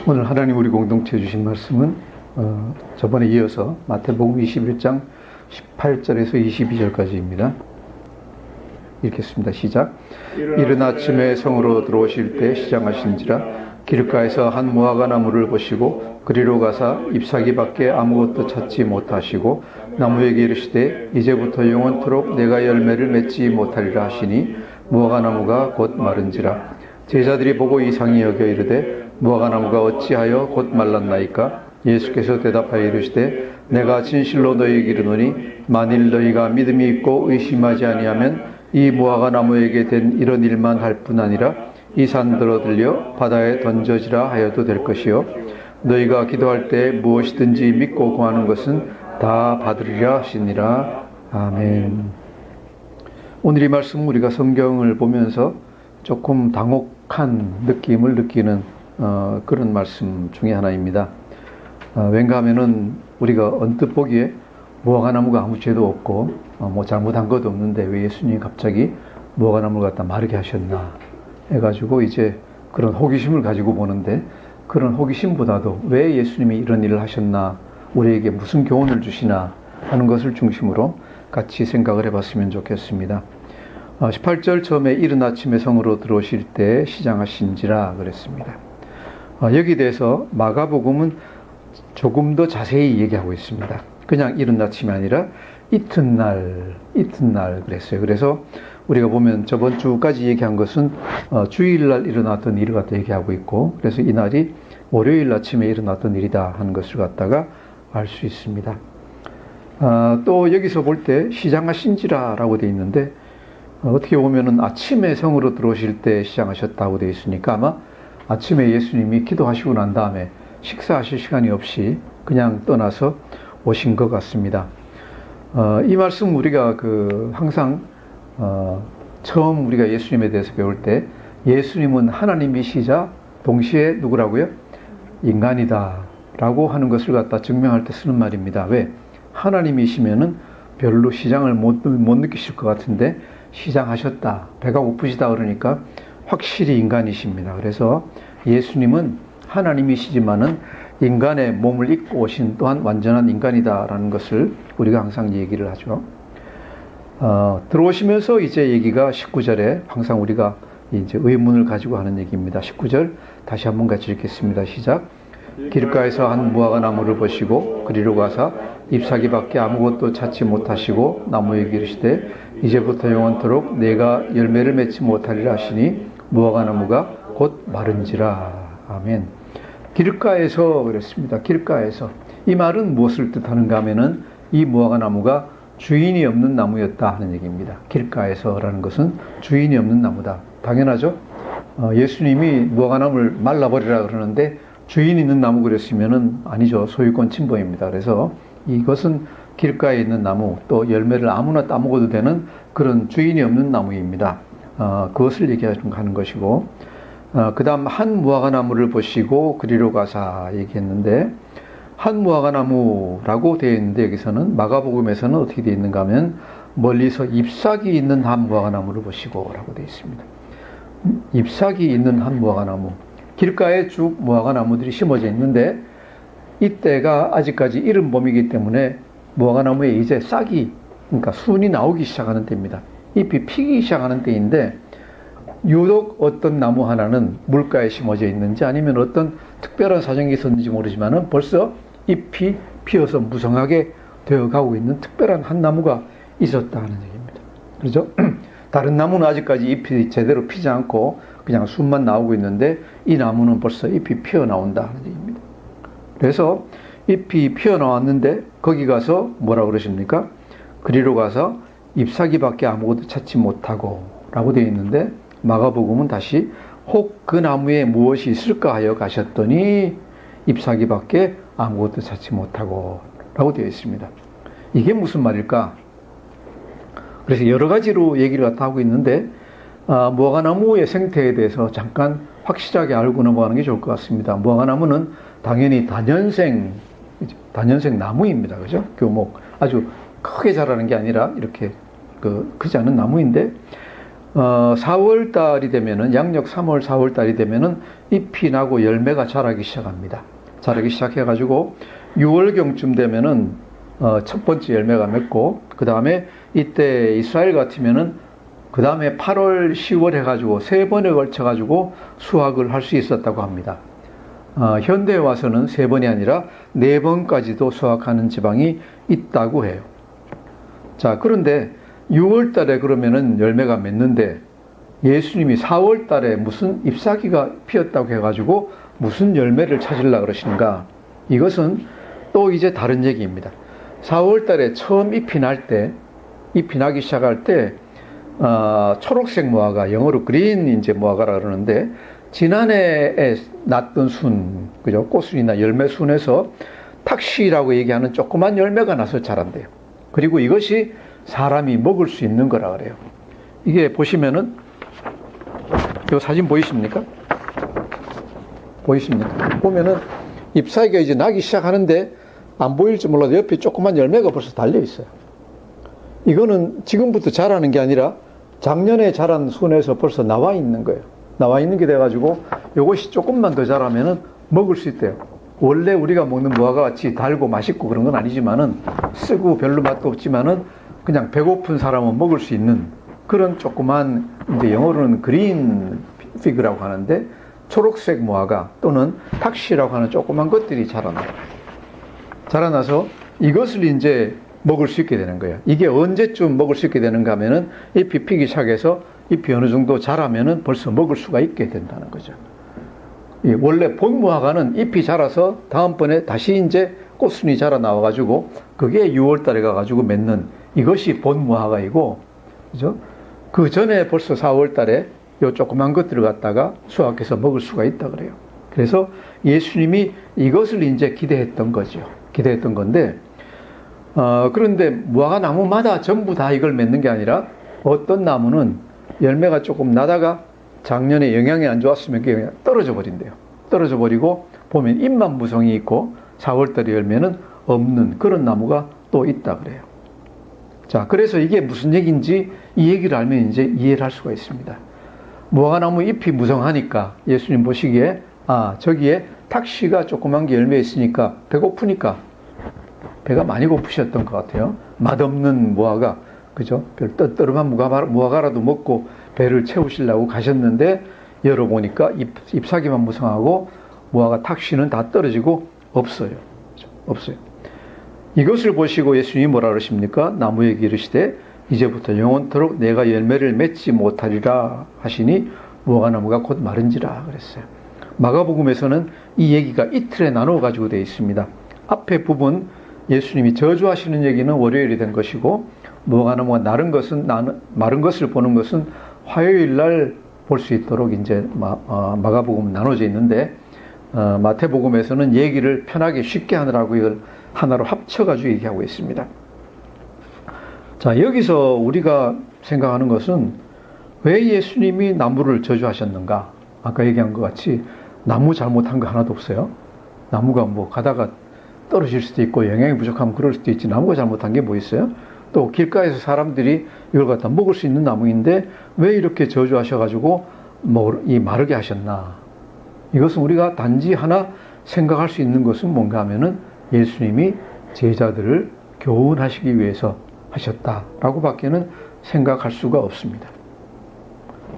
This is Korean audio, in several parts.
오늘 하나님 우리 공동체에 주신 말씀은 저번에 이어서 마태복음 21장 18절에서 22절까지입니다. 읽겠습니다. 시작. 이른 아침에 성으로 들어오실 때 시장하신지라 길가에서 한 무화과 나무를 보시고 그리로 가사 잎사귀 밖에 아무것도 찾지 못하시고 나무에게 이르시되 이제부터 영원토록 내가 열매를 맺지 못하리라 하시니 무화과 나무가 곧 마른지라. 제자들이 보고 이상히 여겨 이르되 무화과 나무가 어찌하여 곧 말랐나이까? 예수께서 대답하여 이르시되 내가 진실로 너희에게 이르노니 만일 너희가 믿음이 있고 의심하지 아니하면 이 무화과 나무에게 된 이런 일만 할 뿐 아니라 이 산들어 들려 바다에 던져지라 하여도 될 것이요 너희가 기도할 때 무엇이든지 믿고 구하는 것은 다 받으리라 하시니라. 아멘. 오늘 이 말씀 우리가 성경을 보면서 조금 당혹한 느낌을 느끼는 그런 말씀 중에 하나입니다. 왠가 하면은 우리가 언뜻 보기에 무화과 나무가 아무 죄도 없고 뭐 잘못한 것도 없는데 왜 예수님이 갑자기 무화과 나무를 갖다 마르게 하셨나 해가지고 이제 그런 호기심을 가지고 보는데, 그런 호기심보다도 왜 예수님이 이런 일을 하셨나, 우리에게 무슨 교훈을 주시나 하는 것을 중심으로 같이 생각을 해봤으면 좋겠습니다. 18절 처음에 이른 아침에 성으로 들어오실 때 시장하신지라 그랬습니다. 여기 대해서 마가복음은 조금 더 자세히 얘기하고 있습니다. 그냥 이른 아침이 아니라 이튿날 그랬어요. 그래서 우리가 보면 저번 주까지 얘기한 것은 주일날 일어났던 일을 갖다 얘기하고 있고, 그래서 이 날이 월요일 아침에 일어났던 일이다 하는 것을 갖다가 알 수 있습니다. 또 여기서 볼 때 시장하신지라라고 되어 있는데, 어떻게 보면은 아침에 성으로 들어오실 때 시장하셨다고 되어 있으니까 아마 아침에 예수님이 기도하시고 난 다음에 식사하실 시간이 없이 그냥 떠나서 오신 것 같습니다. 이 말씀 우리가 항상 처음 우리가 예수님에 대해서 배울 때 예수님은 하나님이시자 동시에 누구라고요? 인간이다 라고 하는 것을 갖다 증명할 때 쓰는 말입니다. 왜? 하나님이시면은 별로 시장을 못 느끼실 것 같은데 시장하셨다, 배가 고프시다 그러니까 확실히 인간이십니다. 그래서 예수님은 하나님이시지만은 인간의 몸을 입고 오신 또한 완전한 인간이다라는 것을 우리가 항상 얘기를 하죠. 들어오시면서 이제 얘기가 19절에 항상 우리가 이제 의문을 가지고 하는 얘기입니다. 19절 다시 한번 같이 읽겠습니다. 시작. 길가에서 한 무화과 나무를 보시고 그리로 가사 잎사귀 밖에 아무것도 찾지 못하시고 나무에게 이르시되 이제부터 영원토록 내가 열매를 맺지 못하리라 하시니 무화과 나무가 곧 마른지라. 아멘. 길가에서 그랬습니다. 길가에서. 이 말은 무엇을 뜻하는가 하면은 이 무화과 나무가 주인이 없는 나무였다 하는 얘기입니다. 길가에서라는 것은 주인이 없는 나무다. 당연하죠. 예수님이 무화과 나무를 말라버리라 그러는데 주인 있는 나무 그랬으면은 아니죠. 소유권 침범입니다. 그래서 이것은 길가에 있는 나무, 또 열매를 아무나 따먹어도 되는 그런 주인이 없는 나무입니다. 그것을 얘기하는 것이고, 그 다음 한 무화과 나무를 보시고 그리로 가사 얘기했는데, 한 무화과 나무라고 되어 있는데 여기서는 마가복음에서는 어떻게 되어 있는가 하면 멀리서 잎사귀 있는 한 무화과 나무를 보시고 라고 되어 있습니다. 잎사귀 있는 한 무화과 나무. 길가에 쭉 무화과 나무들이 심어져 있는데 이때가 아직까지 이른 봄이기 때문에 무화과 나무에 이제 싹이, 그러니까 순이 나오기 시작하는 때입니다. 잎이 피기 시작하는 때인데 유독 어떤 나무 하나는 물가에 심어져 있는지 아니면 어떤 특별한 사정이 있었는지 모르지만은 벌써 잎이 피어서 무성하게 되어가고 있는 특별한 한 나무가 있었다 하는 얘기입니다. 그렇죠? 다른 나무는 아직까지 잎이 제대로 피지 않고 그냥 순만 나오고 있는데 이 나무는 벌써 잎이 피어나온다 하는 얘기입니다. 그래서 잎이 피어나왔는데 거기 가서 뭐라 그러십니까? 그리로 가서 잎사귀 밖에 아무것도 찾지 못하고 라고 되어 있는데 마가복음은 다시 혹 그 나무에 무엇이 있을까 하여 가셨더니 잎사귀 밖에 아무것도 찾지 못하고 라고 되어 있습니다. 이게 무슨 말일까? 그래서 여러 가지로 얘기를 갖다 하고 있는데 무화과 나무의 생태에 대해서 잠깐 확실하게 알고 넘어가는 게 좋을 것 같습니다. 무화과 나무는 당연히 다년생 나무입니다. 그죠? 교목. 아주 크게 자라는 게 아니라 이렇게 크지 않은 나무인데 4월 달이 되면은, 양력 3월, 4월 달이 되면은 잎이 나고 열매가 자라기 시작합니다. 자라기 시작해가지고 6월경쯤 되면은 첫 번째 열매가 맺고, 그 다음에 이때 이스라엘 같으면은 그 다음에 8월, 10월 해가지고 3번에 걸쳐가지고 수확을 할 수 있었다고 합니다. 현대에 와서는 3번이 아니라 4번까지도 수확하는 지방이 있다고 해요. 자, 그런데 6월 달에 그러면은 열매가 맺는데, 예수님이 4월 달에 무슨 잎사귀가 피었다고 해가지고 무슨 열매를 찾으려고 그러시는가? 이것은 또 이제 다른 얘기입니다. 4월 달에 처음 잎이 나기 시작할 때, 초록색 무화과, 영어로 그린 이제 무화과라 그러는데, 지난해에 났던 순, 그죠? 꽃순이나 열매 순에서 탁시라고 얘기하는 조그만 열매가 나서 자란대요. 그리고 이것이 사람이 먹을 수 있는 거라 그래요. 이게 보시면은, 이 사진 보이십니까? 보이십니까? 보면은 잎사귀가 이제 나기 시작하는데, 안 보일지 몰라도 옆에 조그만 열매가 벌써 달려 있어요. 이거는 지금부터 자라는 게 아니라 작년에 자란 순에서 벌써 나와 있는 거예요. 나와 있는 게 돼가지고 이것이 조금만 더 자라면은 먹을 수 있대요. 원래 우리가 먹는 무화과 같이 달고 맛있고 그런 건 아니지만은, 쓰고 별로 맛도 없지만은 그냥 배고픈 사람은 먹을 수 있는 그런 조그만, 이제 영어로는 그린 피그라고 하는데, 초록색 무화과 또는 탁시라고 하는 조그만 것들이 자라나서 이것을 이제 먹을 수 있게 되는 거예요. 이게 언제쯤 먹을 수 있게 되는가 하면은, 잎이 피기 시작해서 잎이 어느 정도 자라면은 벌써 먹을 수가 있게 된다는 거죠. 원래 본 무화과는 잎이 자라서 다음번에 다시 이제 꽃순이 자라 나와가지고 그게 6월 달에 가가지고 맺는, 이것이 본 무화과이고, 그죠? 그 전에 벌써 4월 달에 요 조그만 것들을 갖다가 수확해서 먹을 수가 있다 그래요. 그래서 예수님이 이것을 이제 기대했던 거죠. 기대했던 건데, 그런데 무화과 나무마다 전부 다 이걸 맺는 게 아니라, 어떤 나무는 열매가 조금 나다가 작년에 영양이 안 좋았으면 그게 그냥 떨어져 버린대요. 떨어져 버리고 보면 잎만 무성이 있고 4월달에 열매는 없는 그런 나무가 또 있다 그래요. 자, 그래서 이게 무슨 얘기인지 이 얘기를 알면 이제 이해를 할 수가 있습니다. 무화과나무 잎이 무성하니까 예수님 보시기에, 저기에 탁시가 조그만 게 열매 있으니까 배고프니까, 배가 많이 고프셨던 것 같아요. 맛없는 무화과, 그죠? 별 떠르만 무화과라도 먹고 배를 채우시려고 가셨는데, 열어보니까 잎사귀만 무성하고 무화과 탁시는 다 떨어지고 없어요. 그죠? 없어요. 이것을 보시고 예수님이 뭐라 그러십니까? 나무에게 이르시되 이제부터 영원토록 내가 열매를 맺지 못하리라 하시니 무화과나무가 곧 마른지라 그랬어요. 마가복음에서는 이 얘기가 이틀에 나누어 가지고 되어 있습니다. 앞에 부분 예수님이 저주하시는 얘기는 월요일이 된 것이고, 무화과나무가 마른 것을 보는 것은 화요일 날 볼 수 있도록 이제 마가복음은 나눠져 있는데, 마태복음에서는 얘기를 편하게 쉽게 하느라고 이걸 하나로 합쳐가지고 얘기하고 있습니다. 자, 여기서 우리가 생각하는 것은 왜 예수님이 나무를 저주하셨는가? 아까 얘기한 것 같이 나무 잘못한 거 하나도 없어요. 나무가 뭐 가다가 떨어질 수도 있고 영양이 부족하면 그럴 수도 있지, 나무가 잘못한 게 뭐 있어요? 또 길가에서 사람들이 이걸 갖다 먹을 수 있는 나무인데 왜 이렇게 저주하셔가지고 이 마르게 하셨나? 이것은 우리가 단지 하나 생각할 수 있는 것은 뭔가 하면은 예수님이 제자들을 교훈하시기 위해서 하셨다라고 밖에는 생각할 수가 없습니다.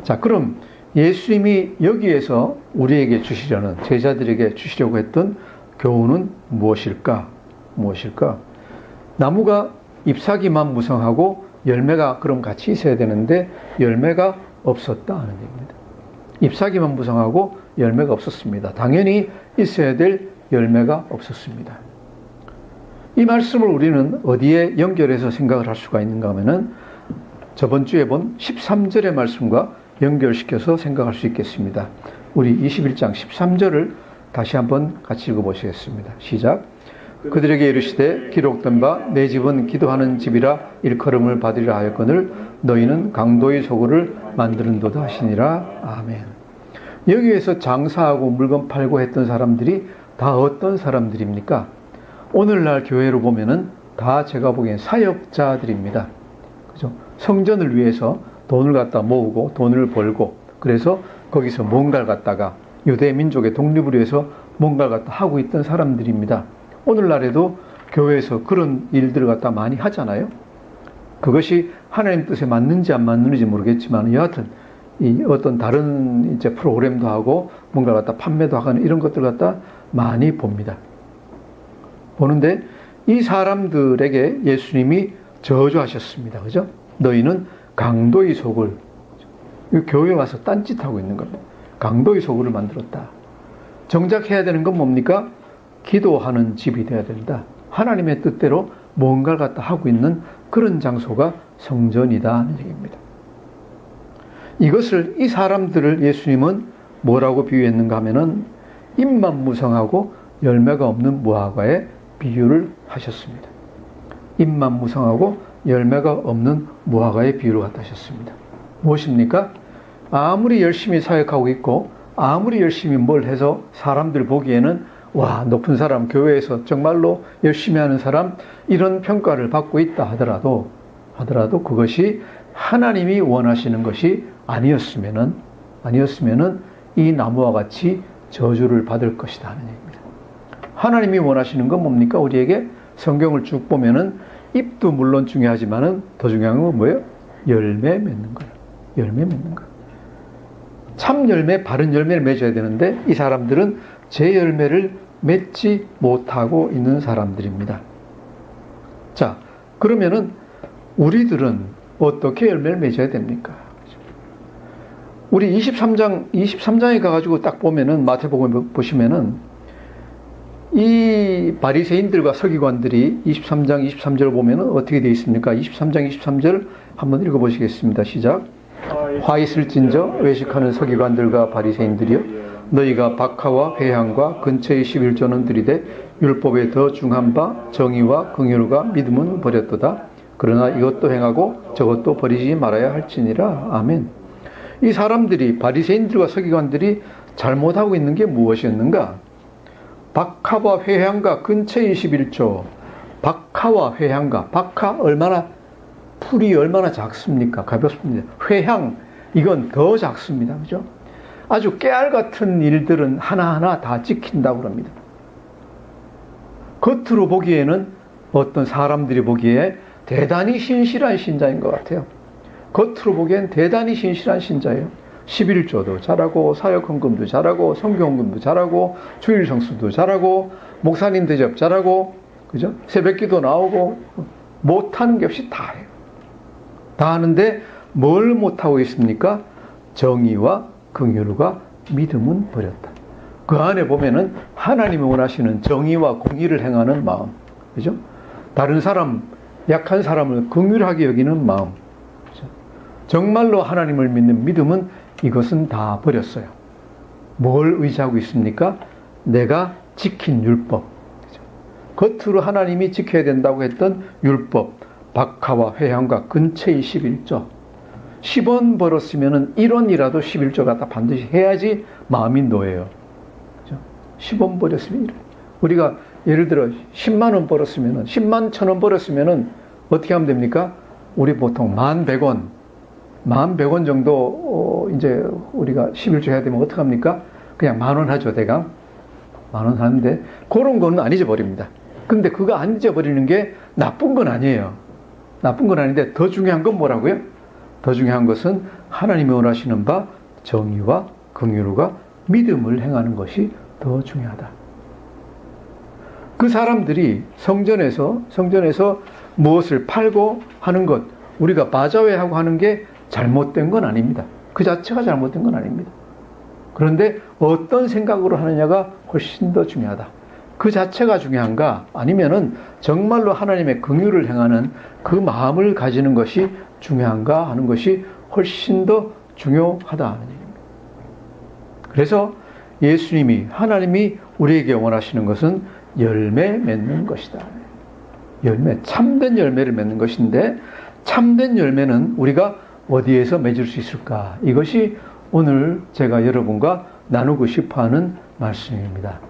자, 그럼 예수님이 여기에서 우리에게 주시려는, 제자들에게 주시려고 했던 교훈은 무엇일까? 나무가 잎사귀만 무성하고 열매가 그럼 같이 있어야 되는데 열매가 없었다 하는 얘기입니다. 잎사귀만 무성하고 열매가 없었습니다. 당연히 있어야 될 열매가 없었습니다. 이 말씀을 우리는 어디에 연결해서 생각을 할 수가 있는가 하면은 저번 주에 본 13절의 말씀과 연결시켜서 생각할 수 있겠습니다. 우리 21장 13절을 다시 한번 같이 읽어보시겠습니다. 시작. 그들에게 이르시되 기록된 바 내 집은 기도하는 집이라 일컬음을 받으리라 하였거늘 너희는 강도의 소굴을 만드는도다 하시니라. 아멘. 여기에서 장사하고 물건 팔고 했던 사람들이 다 어떤 사람들입니까? 오늘날 교회로 보면은 다 제가 보기엔 사역자들입니다. 그죠? 성전을 위해서 돈을 갖다 모으고 돈을 벌고 그래서 거기서 뭔가를 갖다가 유대 민족의 독립을 위해서 뭔가를 갖다 하고 있던 사람들입니다. 오늘날에도 교회에서 그런 일들을 갖다 많이 하잖아요. 그것이 하나님 뜻에 맞는지 안 맞는지 모르겠지만 여하튼 이 어떤 다른 이제 프로그램도 하고 뭔가를 갖다 판매도 하거나 이런 것들을 갖다 많이 봅니다. 보는데 이 사람들에게 예수님이 저주하셨습니다. 그죠? 너희는 강도의 속을, 교회에 와서 딴짓하고 있는 겁니다. 강도의 속을 만들었다. 정작 해야 되는 건 뭡니까? 기도하는 집이 되어야 된다. 하나님의 뜻대로 뭔가를 갖다 하고 있는 그런 장소가 성전이다 하는 얘기입니다. 이것을, 이 사람들을 예수님은 뭐라고 비유했는가 하면은 잎만 무성하고 열매가 없는 무화과에 비유를 하셨습니다. 잎만 무성하고 열매가 없는 무화과의 비유를 갖다 하셨습니다. 무엇입니까? 아무리 열심히 사역하고 있고 아무리 열심히 뭘 해서 사람들 보기에는 와, 높은 사람, 교회에서 정말로 열심히 하는 사람, 이런 평가를 받고 있다 하더라도 그것이 하나님이 원하시는 것이 아니었으면은 이 나무와 같이 저주를 받을 것이다 하는 얘기입니다. 하나님이 원하시는 건 뭡니까? 우리에게 성경을 쭉 보면은 잎도 물론 중요하지만은 더 중요한 건 뭐예요? 열매 맺는 거예요. 열매 맺는 거. 참 열매, 바른 열매를 맺어야 되는데 이 사람들은 제 열매를 맺지 못하고 있는 사람들입니다. 자, 그러면은 우리들은 어떻게 열매를 맺어야 됩니까? 우리 23장에 가가지고 딱 보면은 마태복음 보시면은 이 바리새인들과 서기관들이 23장 23절을 보면은 어떻게 되어 있습니까? 23장 23절 한번 읽어보시겠습니다. 시작. 화 있을진저 외식하는 서기관들과 바리새인들이여 너희가 박하와 회향과 근처의 11조는 들이되 율법에 더 중한 바 정의와 긍휼과 믿음은 버렸도다. 그러나 이것도 행하고 저것도 버리지 말아야 할지니라. 아멘. 이 사람들이, 바리새인들과 서기관들이 잘못하고 있는 게 무엇이었는가? 박하와 회향과 근처의 11조. 박하와 회향과, 박하 얼마나, 풀이 얼마나 작습니까? 가볍습니다. 회향, 이건 더 작습니다. 그죠? 아주 깨알 같은 일들은 하나하나 다 지킨다고 합니다. 겉으로 보기에는 어떤 사람들이 보기에 대단히 신실한 신자인 것 같아요. 겉으로 보기엔 대단히 신실한 신자예요. 11조도 잘하고 사역헌금도 잘하고 성경헌금도 잘하고 주일 성수도 잘하고 목사님 대접 잘하고 그죠? 새벽기도 나오고 못하는 게 없이 다 해요. 다 하는데 뭘 못하고 있습니까? 정의와 긍휼과 믿음은 버렸다. 그 안에 보면은 하나님이 원하시는 정의와 공의를 행하는 마음, 그죠? 다른 사람, 약한 사람을 긍휼하게 여기는 마음, 그죠? 정말로 하나님을 믿는 믿음은 이것은 다 버렸어요. 뭘 의지하고 있습니까? 내가 지킨 율법, 그죠? 겉으로 하나님이 지켜야 된다고 했던 율법, 박하와 회향과 근처의 11조. 10원 벌었으면 1원이라도 11조 갖다 반드시 해야지 마음이 놓여요. 그죠? 10원 벌었으면 1원. 우리가 예를 들어 10만 원 벌었으면 10만 1,000원 벌었으면 어떻게 하면 됩니까? 우리 보통 11,100원 11,100원 정도 이제 우리가 11조 해야 되면 어떻게 합니까? 그냥 10,000원 하죠. 대강 10,000원 하는데 그런 거는 안 잊어버립니다. 근데 그거 안 잊어버리는 게 나쁜 건 아니에요. 나쁜 건 아닌데 더 중요한 건 뭐라고요? 더 중요한 것은 하나님이 원하시는 바 정의와 긍휼과 믿음을 행하는 것이 더 중요하다. 그 사람들이 성전에서 무엇을 팔고 하는 것, 우리가 바자회하고 하는 게 잘못된 건 아닙니다. 그 자체가 잘못된 건 아닙니다. 그런데 어떤 생각으로 하느냐가 훨씬 더 중요하다. 그 자체가 중요한가? 아니면은 정말로 하나님의 긍휼을 행하는 그 마음을 가지는 것이 중요한가 하는 것이 훨씬 더 중요하다 하는 얘기입니다. 그래서 예수님이, 하나님이 우리에게 원하시는 것은 열매 맺는 것이다. 열매, 참된 열매를 맺는 것인데 참된 열매는 우리가 어디에서 맺을 수 있을까? 이것이 오늘 제가 여러분과 나누고 싶어하는 말씀입니다.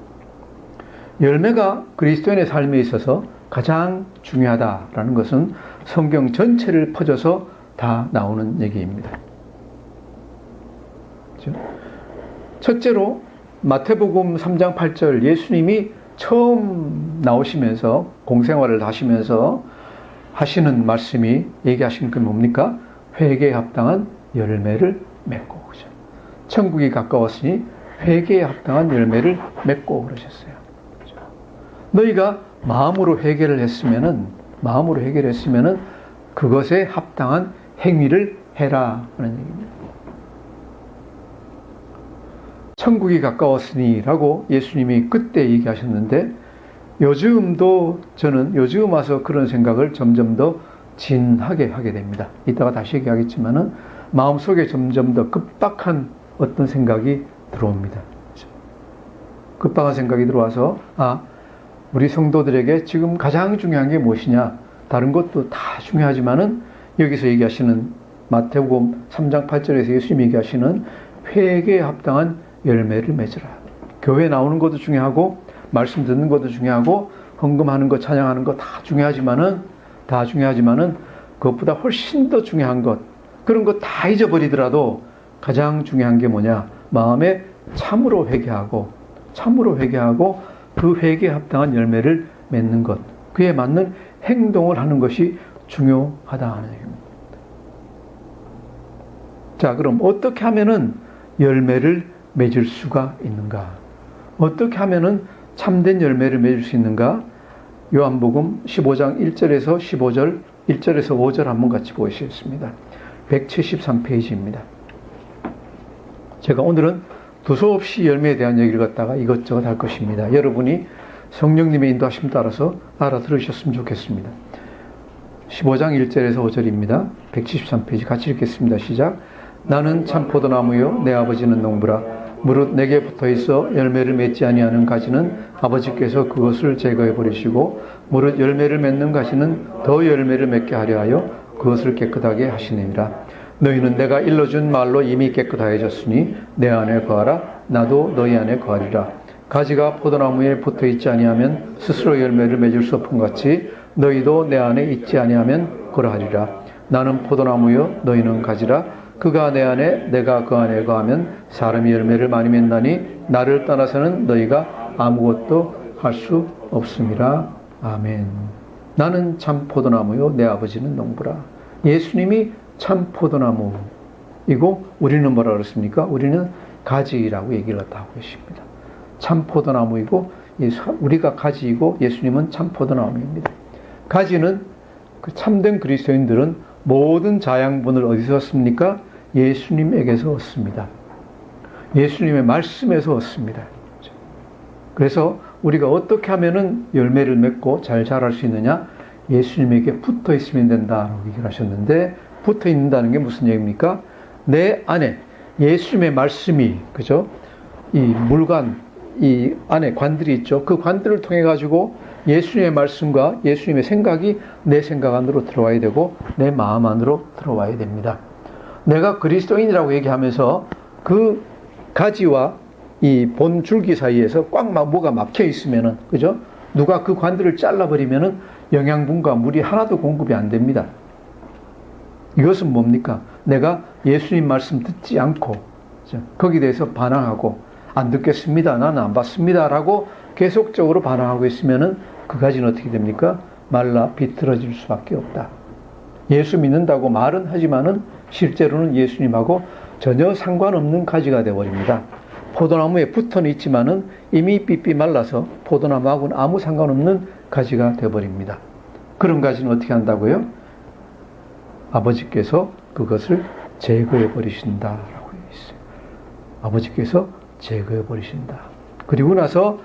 열매가 그리스도인의 삶에 있어서 가장 중요하다라는 것은 성경 전체를 퍼져서 다 나오는 얘기입니다. 그렇죠? 첫째로 마태복음 3장 8절 예수님이 처음 나오시면서 공생활을 하시면서 하시는 말씀이 얘기하시는 게 뭡니까? 회개에 합당한 열매를 맺고. 그죠? 천국이 가까웠으니 회개에 합당한 열매를 맺고 그러셨어요. 그죠? 너희가 마음으로 회개를 했으면은 그것에 합당한 행위를 해라 하는 얘기입니다. 천국이 가까웠으니라고 예수님이 그때 얘기하셨는데 요즘도 저는 요즘 와서 그런 생각을 점점 더 진하게 하게 됩니다. 이따가 다시 얘기하겠지만은 마음속에 점점 더 급박한 어떤 생각이 들어옵니다. 급박한 생각이 들어와서 우리 성도들에게 지금 가장 중요한 게 무엇이냐? 다른 것도 다 중요하지만은 여기서 얘기하시는 마태복음 3장 8절에서 예수님이 얘기하시는 회개에 합당한 열매를 맺으라. 교회 나오는 것도 중요하고 말씀 듣는 것도 중요하고 헌금하는 것, 찬양하는 것 다 중요하지만은 그것보다 훨씬 더 중요한 것, 그런 것 다 잊어버리더라도 가장 중요한 게 뭐냐? 마음에 참으로 회개하고 그 회개에 합당한 열매를 맺는 것, 그에 맞는 행동을 하는 것이 중요하다 하는 얘기입니다. 자, 그럼 어떻게 하면은 열매를 맺을 수가 있는가? 어떻게 하면은 참된 열매를 맺을 수 있는가? 요한복음 15장 1절에서 15절, 1절에서 5절 한번 같이 보시겠습니다. 173페이지입니다. 제가 오늘은 두서없이 열매에 대한 얘기를 갖다가 이것저것 할 것입니다. 여러분이 성령님의 인도하심 따라서 알아들으셨으면 좋겠습니다. 15장 1절에서 5절입니다. 173페이지 같이 읽겠습니다. 시작. 나는 참 포도나무요 내 아버지는 농부라. 무릇 내게 붙어있어 열매를 맺지 아니하는 가지는 아버지께서 그것을 제거해 버리시고 무릇 열매를 맺는 가지는 더 열매를 맺게 하려 하여 그것을 깨끗하게 하시느니라. 너희는 내가 일러준 말로 이미 깨끗하여졌으니 내 안에 거하라. 나도 너희 안에 거하리라. 가지가 포도나무에 붙어있지 아니하면 스스로 열매를 맺을 수 없은 같이 너희도 내 안에 있지 아니하면 그러하리라. 나는 포도나무요 너희는 가지라. 그가 내 안에 내가 그 안에 거하면 사람이 열매를 많이 맺나니 나를 떠나서는 너희가 아무것도 할 수 없음이라. 아멘. 나는 참 포도나무요 내 아버지는 농부라. 예수님이 참 포도나무이고 우리는 뭐라 그랬습니까? 우리는 가지라고 얘기를 하고 계십니다. 참 포도나무이고 우리가 가지이고 예수님은 참 포도나무입니다. 가지는 그 참된 그리스도인들은 모든 자양분을 어디서 얻습니까? 예수님에게서 얻습니다. 예수님의 말씀에서 얻습니다. 그래서 우리가 어떻게 하면은 열매를 맺고 잘 자랄 수 있느냐? 예수님에게 붙어 있으면 된다라고 얘기를 하셨는데, 붙어 있는다는 게 무슨 얘기입니까? 내 안에 예수님의 말씀이, 그죠? 이 물관, 이 안에 관들이 있죠. 그 관들을 통해 가지고 예수님의 말씀과 예수님의 생각이 내 생각 안으로 들어와야 되고 내 마음 안으로 들어와야 됩니다. 내가 그리스도인이라고 얘기하면서 그 가지와 이 본 줄기 사이에서 꽉 뭐가 막혀 있으면은, 그죠? 누가 그 관들을 잘라버리면은 영양분과 물이 하나도 공급이 안 됩니다. 이것은 뭡니까? 내가 예수님 말씀 듣지 않고, 그죠? 거기에 대해서 반항하고, 안 듣겠습니다. 나는 안 받습니다. 라고 계속적으로 반항하고 있으면은 그 가지는 어떻게 됩니까? 말라 비틀어질 수밖에 없다. 예수 믿는다고 말은 하지만은 실제로는 예수님하고 전혀 상관없는 가지가 되어버립니다. 포도나무에 붙어는 있지만은 이미 삐삐 말라서 포도나무하고는 아무 상관없는 가지가 되어버립니다. 그런 가지는 어떻게 한다고요? 아버지께서 그것을 제거해 버리신다라고 있어요. 아버지께서 제거해 버리신다. 그리고 나서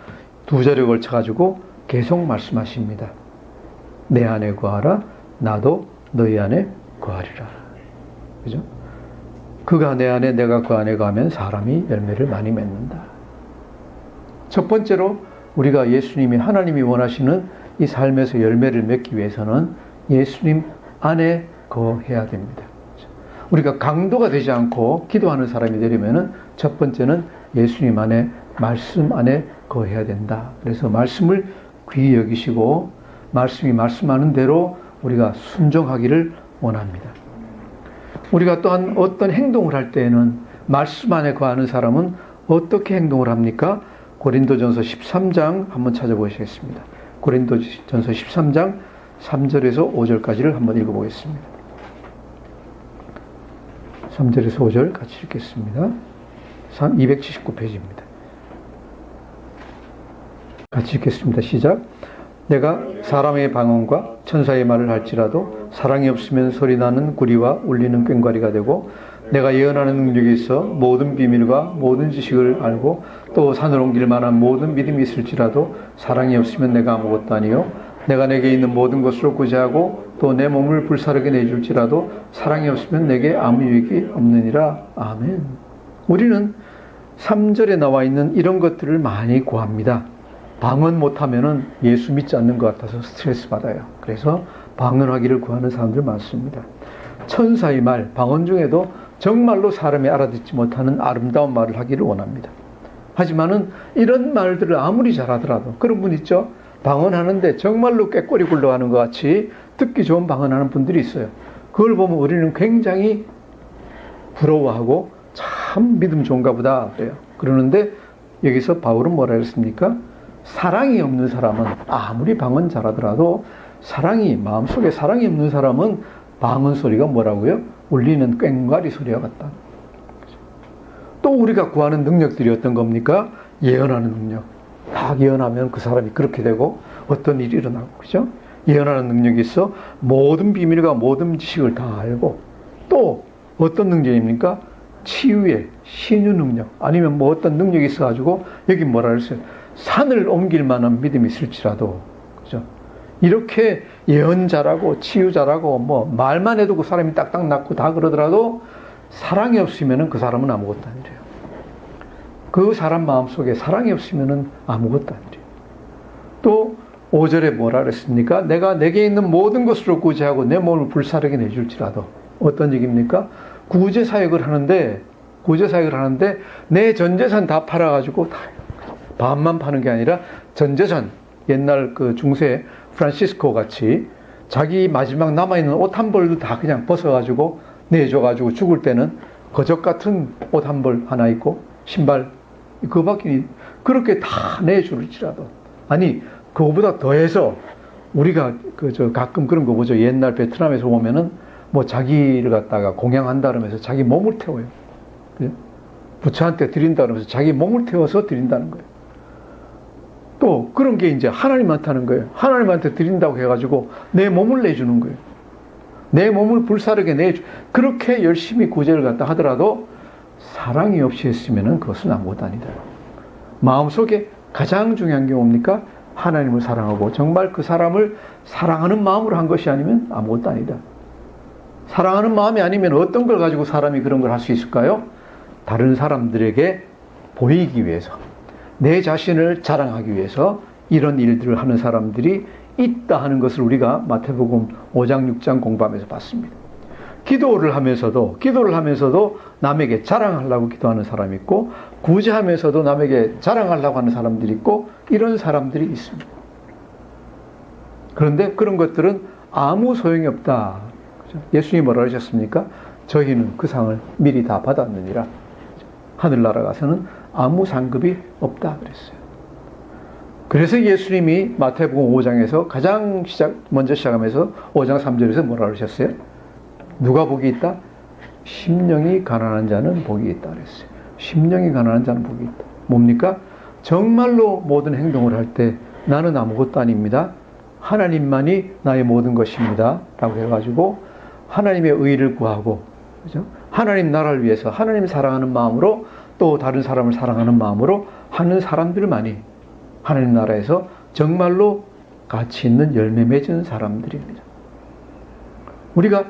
2절에 걸쳐가지고 계속 말씀하십니다. 내 안에 거하라. 나도 너희 안에 거하리라. 그죠? 그가 내 안에 내가 그 안에 거하면 사람이 열매를 많이 맺는다. 첫 번째로 우리가 예수님이 하나님이 원하시는 이 삶에서 열매를 맺기 위해서는 예수님 안에 거해야 됩니다. 우리가 강도가 되지 않고 기도하는 사람이 되려면은 첫 번째는 예수님 안에 말씀 안에 거해야 된다. 그래서 말씀을 귀히 여기시고 말씀이 말씀하는 대로 우리가 순종하기를 원합니다. 우리가 또한 어떤 행동을 할 때에는 말씀 안에 거하는 사람은 어떻게 행동을 합니까? 고린도전서 13장 한번 찾아보시겠습니다. 고린도전서 13장 3절에서 5절까지를 한번 읽어보겠습니다. 3절에서 5절 같이 읽겠습니다. 279페이지입니다. 같이 읽겠습니다. 시작. 내가 사람의 방언과 천사의 말을 할지라도 사랑이 없으면 소리나는 구리와 울리는 꽹과리가 되고, 내가 예언하는 능력이 있어 모든 비밀과 모든 지식을 알고 또 산을 옮길 만한 모든 믿음이 있을지라도 사랑이 없으면 내가 아무것도 아니요, 내가 내게 있는 모든 것으로 구제하고 또 내 몸을 불사르게 내줄지라도 사랑이 없으면 내게 아무 유익이 없느니라. 아멘. 우리는 3절에 나와 있는 이런 것들을 많이 구합니다. 방언 못하면은 예수 믿지 않는 것 같아서 스트레스 받아요. 그래서 방언하기를 구하는 사람들 많습니다. 천사의 말, 방언 중에도 정말로 사람이 알아듣지 못하는 아름다운 말을 하기를 원합니다. 하지만은 이런 말들을 아무리 잘하더라도 그런 분 있죠? 방언하는데 정말로 꾀꼬리 굴러가는 것 같이 듣기 좋은 방언하는 분들이 있어요. 그걸 보면 우리는 굉장히 부러워하고 참 믿음 좋은가 보다 그래요. 그러는데 여기서 바울은 뭐라 했습니까? 사랑이 없는 사람은 아무리 방언 잘하더라도 마음속에 사랑이 없는 사람은 방언 소리가 뭐라고요? 울리는 꽹과리 소리와 같다. 또 우리가 구하는 능력들이 어떤 겁니까? 예언하는 능력. 딱 예언하면 그 사람이 그렇게 되고 어떤 일이 일어나고, 그죠? 예언하는 능력이 있어 모든 비밀과 모든 지식을 다 알고, 또 어떤 능력입니까? 치유의 신유 능력, 아니면 뭐 어떤 능력이 있어가지고 여기 뭐라 그랬어요? 산을 옮길 만한 믿음이 있을지라도, 그죠? 이렇게 예언 잘하고 치유 잘하고 뭐 말만 해도 그 사람이 딱딱 낫고 다 그러더라도 사랑이 없으면 그 사람은 아무것도 아니래요. 그 사람 마음속에 사랑이 없으면 아무것도 아니래요. 또 5절에 뭐라 그랬습니까? 내가 내게 있는 모든 것으로 구제하고 내 몸을 불사르게 내줄지라도. 어떤 얘기입니까? 구제사역을 하는데 내 전재산 다 팔아가지고 다 반만 파는 게 아니라 전재산, 옛날 그 중세 프란시스코 같이 자기 마지막 남아있는 옷 한 벌도 다 그냥 벗어가지고 내줘가지고 죽을 때는 거적 같은 옷 한 벌 하나 있고 신발 그거밖에, 그렇게 다 내줄지라도. 아니 그거보다 더해서 우리가 가끔 그런 거 보죠. 옛날 베트남에서 보면은 뭐 자기를 갖다가 공양한다 그러면서 자기 몸을 태워요. 부처한테 드린다 그러면서 자기 몸을 태워서 드린다는 거예요. 또 그런 게 이제 하나님한테 하는 거예요. 하나님한테 드린다고 해가지고 내 몸을 내주는 거예요. 내 몸을 불사르게 그렇게 열심히 구제를 갖다 하더라도 사랑이 없이 했으면 그것은 아무것도 아니다. 마음속에 가장 중요한 게 뭡니까? 하나님을 사랑하고 정말 그 사람을 사랑하는 마음으로 한 것이 아니면 아무것도 아니다. 사랑하는 마음이 아니면 어떤 걸 가지고 사람이 그런 걸 할 수 있을까요? 다른 사람들에게 보이기 위해서, 내 자신을 자랑하기 위해서 이런 일들을 하는 사람들이 있다 하는 것을 우리가 마태복음 5장 6장 공부하면서 봤습니다. 기도를 하면서도 남에게 자랑하려고 기도하는 사람이 있고, 구제하면서도 남에게 자랑하려고 하는 사람들이 있고, 이런 사람들이 있습니다. 그런데 그런 것들은 아무 소용이 없다. 예수님이 뭐라 하셨습니까? 저희는 그 상을 미리 다 받았느니라. 하늘나라 가서는 아무 상급이 없다 그랬어요. 그래서 예수님이 마태복음 5장에서 가장 먼저 시작하면서 5장 3절에서 뭐라 그러셨어요? 누가 복이 있다? 심령이 가난한 자는 복이 있다 그랬어요. 심령이 가난한 자는 복이 있다. 뭡니까? 정말로 모든 행동을 할 때 나는 아무것도 아닙니다. 하나님만이 나의 모든 것입니다. 라고 해가지고 하나님의 의를 구하고, 그죠? 하나님 나라를 위해서 하나님 사랑하는 마음으로 또 다른 사람을 사랑하는 마음으로 하는 사람들만이 하나님 나라에서 정말로 가치 있는 열매 맺은 사람들입니다. 우리가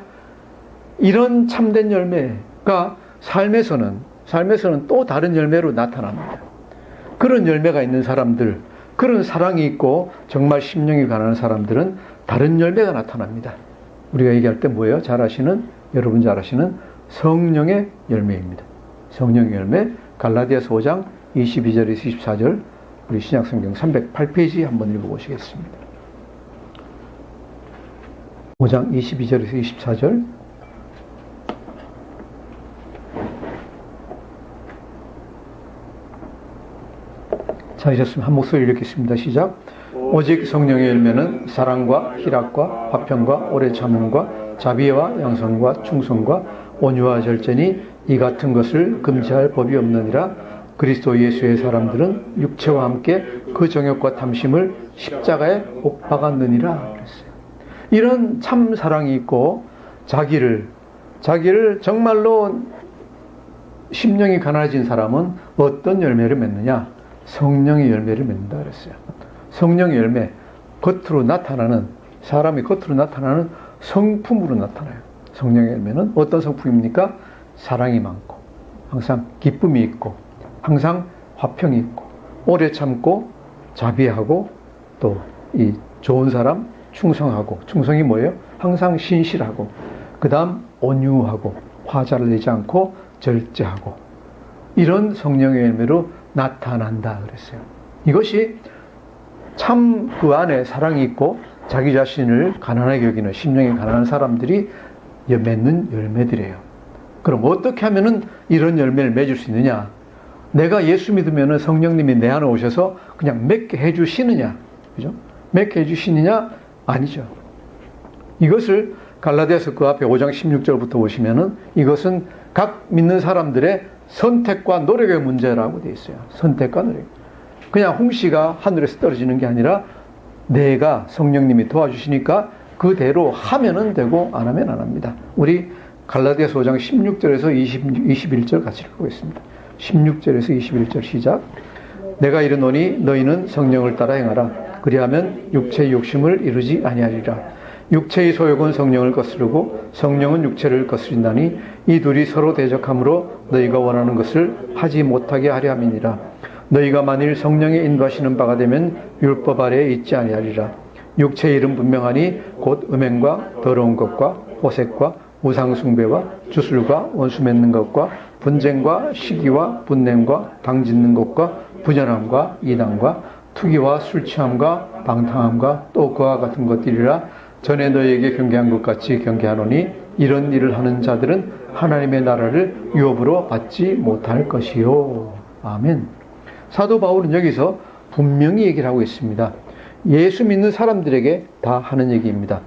이런 참된 열매가 삶에서는 또 다른 열매로 나타납니다. 그런 열매가 있는 사람들, 그런 사랑이 있고 정말 심령이 가난한 사람들은 다른 열매가 나타납니다. 우리가 얘기할 때 뭐예요? 여러분 잘 아시는 성령의 열매입니다. 성령의 열매, 갈라디아서 5장 22절에서 24절, 우리 신약성경 308페이지 한번 읽어보시겠습니다. 5장 22절에서 24절. 찾으셨으면 한 목소리 읽겠습니다. 시작. 오직 성령의 열매는 사랑과 희락과 화평과 오래 참음과 자비와 양선과 충성과 온유와 절제니 이 같은 것을 금지할 법이 없느니라. 그리스도 예수의 사람들은 육체와 함께 그 정욕과 탐심을 십자가에 못 박았느니라 그랬어요. 이런 참 사랑이 있고 자기를 정말로 심령이 가난해진 사람은 어떤 열매를 맺느냐? 성령의 열매를 맺는다 그랬어요. 성령의 열매, 겉으로 나타나는, 사람이 겉으로 나타나는 성품으로 나타나요. 성령의 열매는 어떤 성품입니까? 사랑이 많고, 항상 기쁨이 있고, 항상 화평이 있고, 오래 참고, 자비하고, 또 이 좋은 사람, 충성하고, 충성이 뭐예요? 항상 신실하고, 그 다음 온유하고, 화자를 내지 않고, 절제하고, 이런 성령의 열매로 나타난다 그랬어요. 이것이 참 그 안에 사랑이 있고 자기 자신을 가난하게 여기는, 심령이 가난한 사람들이 맺는 열매들이에요. 그럼 어떻게 하면은 이런 열매를 맺을 수 있느냐? 내가 예수 믿으면은 성령님이 내 안에 오셔서 그냥 맺게 해주시느냐? 그죠? 맺게 해주시느냐? 아니죠. 이것을 갈라디아서 그 앞에 5장 16절부터 보시면은 이것은 각 믿는 사람들의 선택과 노력의 문제라고 되어 있어요. 선택과 노력. 그냥 홍시가 하늘에서 떨어지는 게 아니라 내가 성령님이 도와주시니까 그대로 하면은 되고 안 하면 안 합니다. 우리 갈라디아서 5장 16절에서 21절 같이 읽어보겠습니다. 16절에서 21절 시작. 내가 이르노니 너희는 성령을 따라 행하라. 그리하면 육체의 욕심을 이루지 아니하리라. 육체의 소욕은 성령을 거스르고 성령은 육체를 거스린다니 이 둘이 서로 대적함으로 너희가 원하는 것을 하지 못하게 하려 함이니라. 너희가 만일 성령의 인도하시는 바가 되면 율법 아래에 있지 아니하리라. 육체의 일은 분명하니 곧 음행과 더러운 것과 호색과 우상숭배와 주술과 원수 맺는 것과 분쟁과 시기와 분냄과 당짓는 것과 분열함과 이단과 투기와 술취함과 방탕함과 또 그와 같은 것들이라. 전에 너희에게 경계한 것 같이 경계하노니 이런 일을 하는 자들은 하나님의 나라를 유업으로 받지 못할 것이요. 아멘. 사도 바울은 여기서 분명히 얘기를 하고 있습니다. 예수 믿는 사람들에게 다 하는 얘기입니다.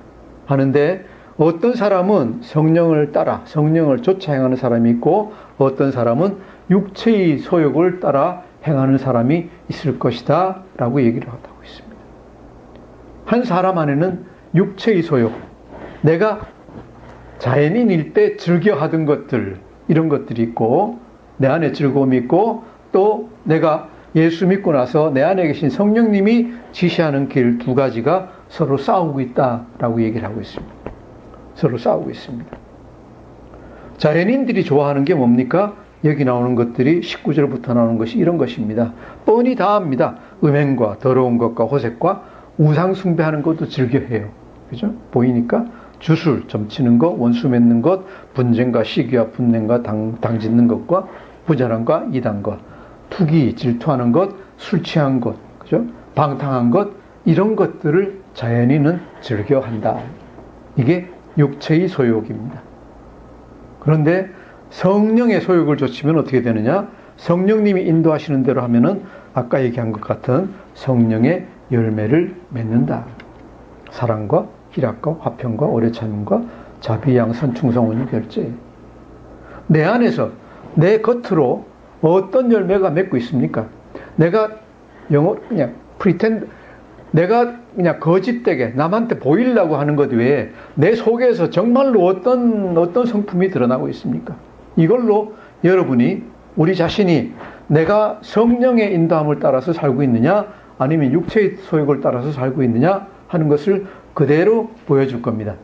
하는데 어떤 사람은 성령을 따라 성령을 쫓아 행하는 사람이 있고 어떤 사람은 육체의 소욕을 따라 행하는 사람이 있을 것이다 라고 얘기를 하고 있습니다. 한 사람 안에는 육체의 소욕, 내가 자연인일 때 즐겨하던 것들, 이런 것들이 있고 내 안에 즐거움이 있고 또 내가 예수 믿고 나서 내 안에 계신 성령님이 지시하는 길 두 가지가 서로 싸우고 있다라고 얘기를 하고 있습니다. 서로 싸우고 있습니다. 자연인들이 좋아하는 게 뭡니까? 여기 나오는 것들이 19절부터 나오는 것이 이런 것입니다. 뻔히 다 압니다. 음행과 더러운 것과 호색과 우상 숭배하는 것도 즐겨해요. 그죠? 보이니까 주술, 점치는 것, 원수 맺는 것, 분쟁과 시기와 분냄과 당짓는 것과 부자랑과 이단과 투기, 질투하는 것, 술 취한 것, 그죠? 방탕한 것, 이런 것들을 자연인은 즐겨한다. 이게 육체의 소욕입니다. 그런데 성령의 소욕을 좇으면 어떻게 되느냐? 성령님이 인도하시는 대로 하면은 아까 얘기한 것 같은 성령의 열매를 맺는다. 사랑과 희락과 화평과 오래 참음과 자비, 양선, 충성, 온유, 절제. 내 안에서 내 겉으로 어떤 열매가 맺고 있습니까? 내가 그냥 pretend, 내가 그냥 거짓되게 남한테 보이려고 하는 것 외에 내 속에서 정말로 어떤 성품이 드러나고 있습니까? 이걸로 여러분이 우리 자신이 내가 성령의 인도함을 따라서 살고 있느냐 아니면 육체의 소욕을 따라서 살고 있느냐 하는 것을 그대로 보여줄 겁니다.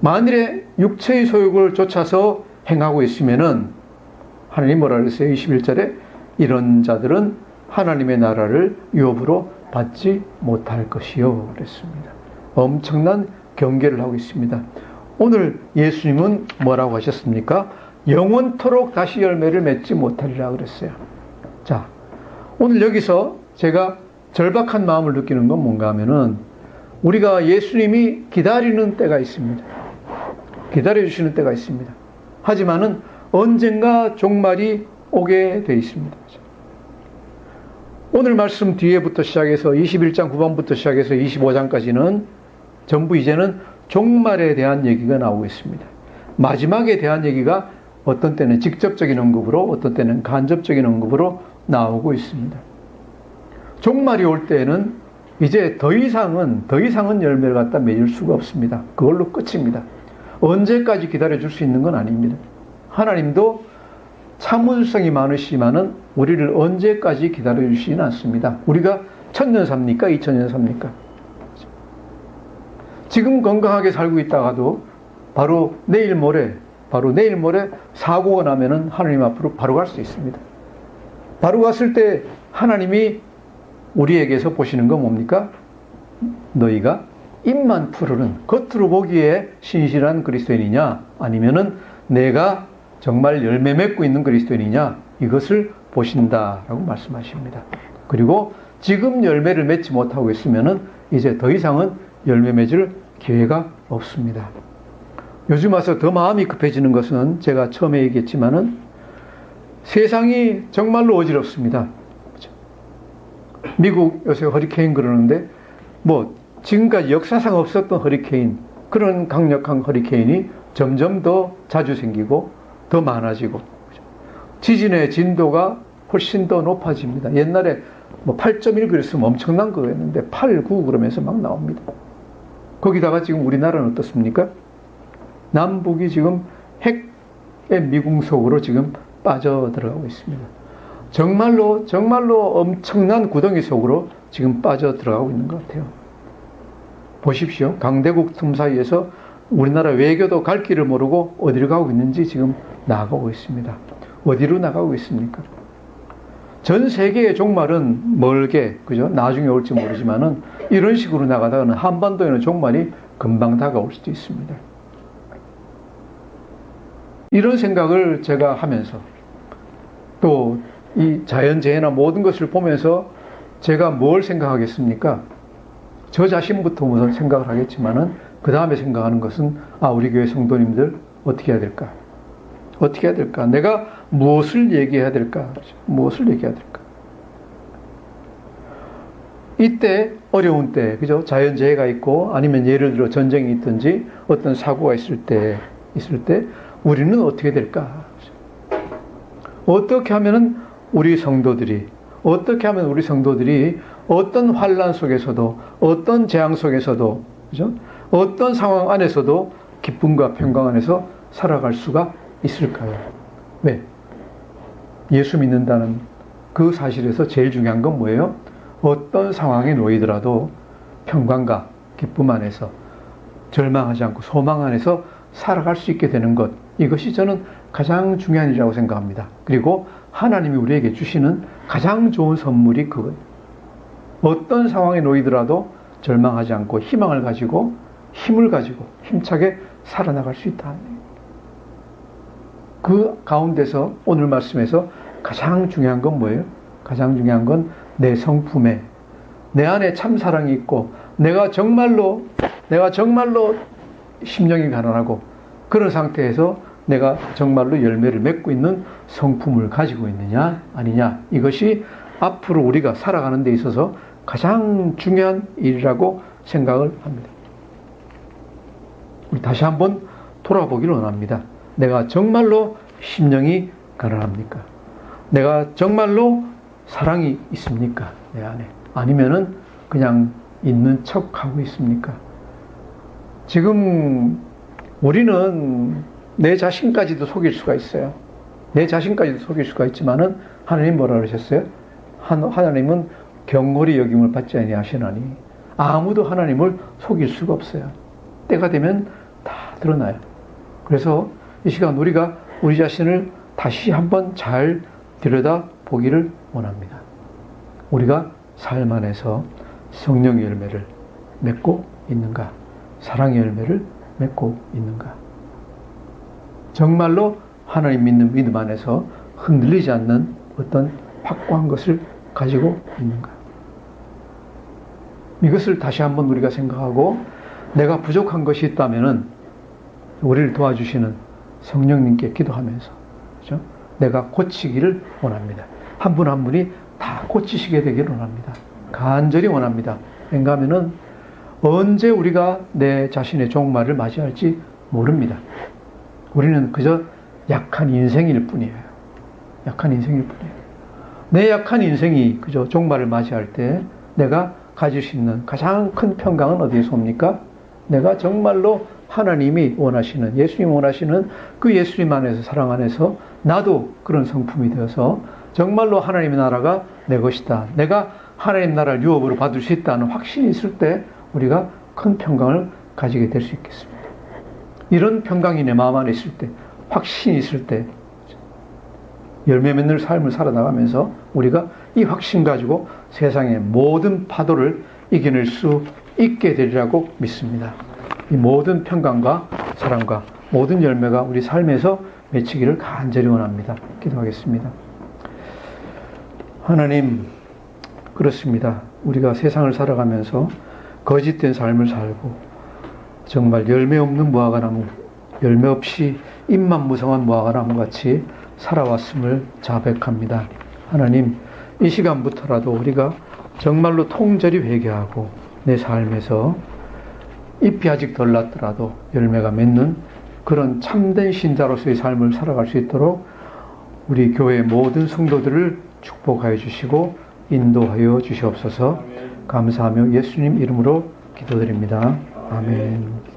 만일에 육체의 소욕을 쫓아서 행하고 있으면은 하나님 뭐라 그랬어요? 21절에 이런 자들은 하나님의 나라를 유업으로 받지 못할 것이요 그랬습니다. 엄청난 경계를 하고 있습니다. 오늘 예수님은 뭐라고 하셨습니까? 영원토록 다시 열매를 맺지 못하리라 그랬어요. 자, 오늘 여기서 제가 절박한 마음을 느끼는 건 뭔가 하면은 우리가 예수님이 기다리는 때가 있습니다. 기다려주시는 때가 있습니다. 하지만은 언젠가 종말이 오게 돼 있습니다. 오늘 말씀 뒤에부터 시작해서 21장 후반부터 시작해서 25장까지는 전부 이제는 종말에 대한 얘기가 나오고 있습니다. 마지막에 대한 얘기가 어떤 때는 직접적인 언급으로 어떤 때는 간접적인 언급으로 나오고 있습니다. 종말이 올 때에는 이제 더 이상은 열매를 갖다 맺을 수가 없습니다. 그걸로 끝입니다. 언제까지 기다려줄 수 있는 건 아닙니다. 하나님도 참을성이 많으시지만은 우리를 언제까지 기다려주시지는 않습니다. 우리가 1000년 삽니까? 2000년 삽니까? 지금 건강하게 살고 있다가도 바로 내일 모레 사고가 나면은 하나님 앞으로 바로 갈 수 있습니다. 바로 갔을 때 하나님이 우리에게서 보시는 건 뭡니까? 너희가 입만 푸르는 겉으로 보기에 신실한 그리스도인이냐 아니면은 내가 정말 열매 맺고 있는 그리스도인이냐 이것을 보신다라고 말씀하십니다. 그리고 지금 열매를 맺지 못하고 있으면은 이제 더 이상은 열매 맺을 기회가 없습니다. 요즘 와서 더 마음이 급해지는 것은 제가 처음에 얘기했지만은 세상이 정말로 어지럽습니다. 미국 요새 허리케인 그러는데 뭐 지금까지 역사상 없었던 허리케인, 그런 강력한 허리케인이 점점 더 자주 생기고 더 많아지고 지진의 진도가 훨씬 더 높아집니다. 옛날에 뭐 8.1 그랬으면 엄청난 거였는데 8, 9 그러면서 막 나옵니다. 거기다가 지금 우리나라는 어떻습니까? 남북이 지금 핵의 미궁 속으로 지금 빠져들어가고 있습니다. 정말로 엄청난 구덩이 속으로 지금 빠져들어가고 있는 것 같아요. 보십시오. 강대국 틈 사이에서 우리나라 외교도 갈 길을 모르고 어디로 가고 있는지 지금 나가고 있습니다. 어디로 나가고 있습니까? 전 세계의 종말은 멀게, 그죠? 나중에 올지 모르지만은 이런 식으로 나가다가는 한반도에는 종말이 금방 다가올 수도 있습니다. 이런 생각을 제가 하면서 또 이 자연재해나 모든 것을 보면서 제가 뭘 생각하겠습니까? 저 자신부터 우선 생각을 하겠지만은 그 다음에 생각하는 것은 우리 교회 성도님들 어떻게 해야 될까? 어떻게 해야 될까? 내가 무엇을 얘기해야 될까? 무엇을 얘기해야 될까? 이때 어려운 때, 그죠? 자연재해가 있고 아니면 예를 들어 전쟁이 있든지 어떤 사고가 있을 때 우리는 어떻게 될까? 어떻게 하면은 우리 성도들이 어떤 환난 속에서도 어떤 재앙 속에서도, 그죠? 어떤 상황 안에서도 기쁨과 평강 안에서 살아갈 수가 있을까요? 왜? 예수 믿는다는 그 사실에서 제일 중요한 건 뭐예요? 어떤 상황에 놓이더라도 평강과 기쁨 안에서 절망하지 않고 소망 안에서 살아갈 수 있게 되는 것, 이것이 저는 가장 중요한 일이라고 생각합니다. 그리고 하나님이 우리에게 주시는 가장 좋은 선물이 그거예요. 어떤 상황에 놓이더라도 절망하지 않고 희망을 가지고 힘을 가지고 힘차게 살아나갈 수 있다. 그 가운데서 오늘 말씀에서 가장 중요한 건 뭐예요? 가장 중요한 건 내 성품에 내 안에 참 사랑이 있고 내가 정말로 심령이 가난하고 그런 상태에서 내가 정말로 열매를 맺고 있는 성품을 가지고 있느냐 아니냐, 이것이 앞으로 우리가 살아가는 데 있어서 가장 중요한 일이라고 생각을 합니다. 우리 다시 한번 돌아보기를 원합니다. 내가 정말로 심령이 가난합니까? 내가 정말로 사랑이 있습니까? 내 안에. 아니면은 그냥 있는 척하고 있습니까? 지금 우리는 내 자신까지도 속일 수가 있어요. 내 자신까지도 속일 수가 있지만은 하나님 뭐라 그러셨어요? 하나님은 경홀히 여김을 받지 아니하시나니 아무도 하나님을 속일 수가 없어요. 때가 되면 다 드러나요. 그래서 이 시간 우리가 우리 자신을 다시 한번 잘 들여다보기를 원합니다. 우리가 삶 안에서 성령의 열매를 맺고 있는가? 사랑의 열매를 맺고 있는가? 정말로 하나님 믿는 믿음 안에서 흔들리지 않는 어떤 확고한 것을 가지고 있는가? 이것을 다시 한번 우리가 생각하고 내가 부족한 것이 있다면은 우리를 도와주시는 성령님께 기도하면서, 그렇죠? 내가 고치기를 원합니다. 한 분 한 분이 다 고치시게 되기를 원합니다. 간절히 원합니다. 왜냐 하면은 언제 우리가 내 자신의 종말을 맞이할지 모릅니다. 우리는 그저 약한 인생일 뿐이에요. 약한 인생일 뿐이에요. 내 약한 인생이 그저 종말을 맞이할 때 내가 가질 수 있는 가장 큰 평강은 어디에서 옵니까? 내가 정말로 하나님이 원하시는, 예수님 원하시는 그 예수님 안에서, 사랑 안에서 나도 그런 성품이 되어서 정말로 하나님의 나라가 내 것이다. 내가 하나님 나라를 유업으로 받을 수 있다는 확신이 있을 때 우리가 큰 평강을 가지게 될 수 있겠습니다. 이런 평강이 내 마음 안에 있을 때, 확신이 있을 때 열매 맺는 삶을 살아나가면서 우리가 이 확신 가지고 세상의 모든 파도를 이겨낼 수 있게 되리라고 믿습니다. 이 모든 평강과 사랑과 모든 열매가 우리 삶에서 맺히기를 간절히 원합니다. 기도하겠습니다. 하나님, 그렇습니다. 우리가 세상을 살아가면서 거짓된 삶을 살고 정말 열매 없는 무화과나무, 열매 없이 잎만 무성한 무화과나무 같이 살아왔음을 자백합니다. 하나님, 이 시간부터라도 우리가 정말로 통절히 회개하고 내 삶에서 잎이 아직 덜 났더라도 열매가 맺는 그런 참된 신자로서의 삶을 살아갈 수 있도록 우리 교회의 모든 성도들을 축복하여 주시고 인도하여 주시옵소서. 감사하며 예수님 이름으로 기도드립니다. 아멘.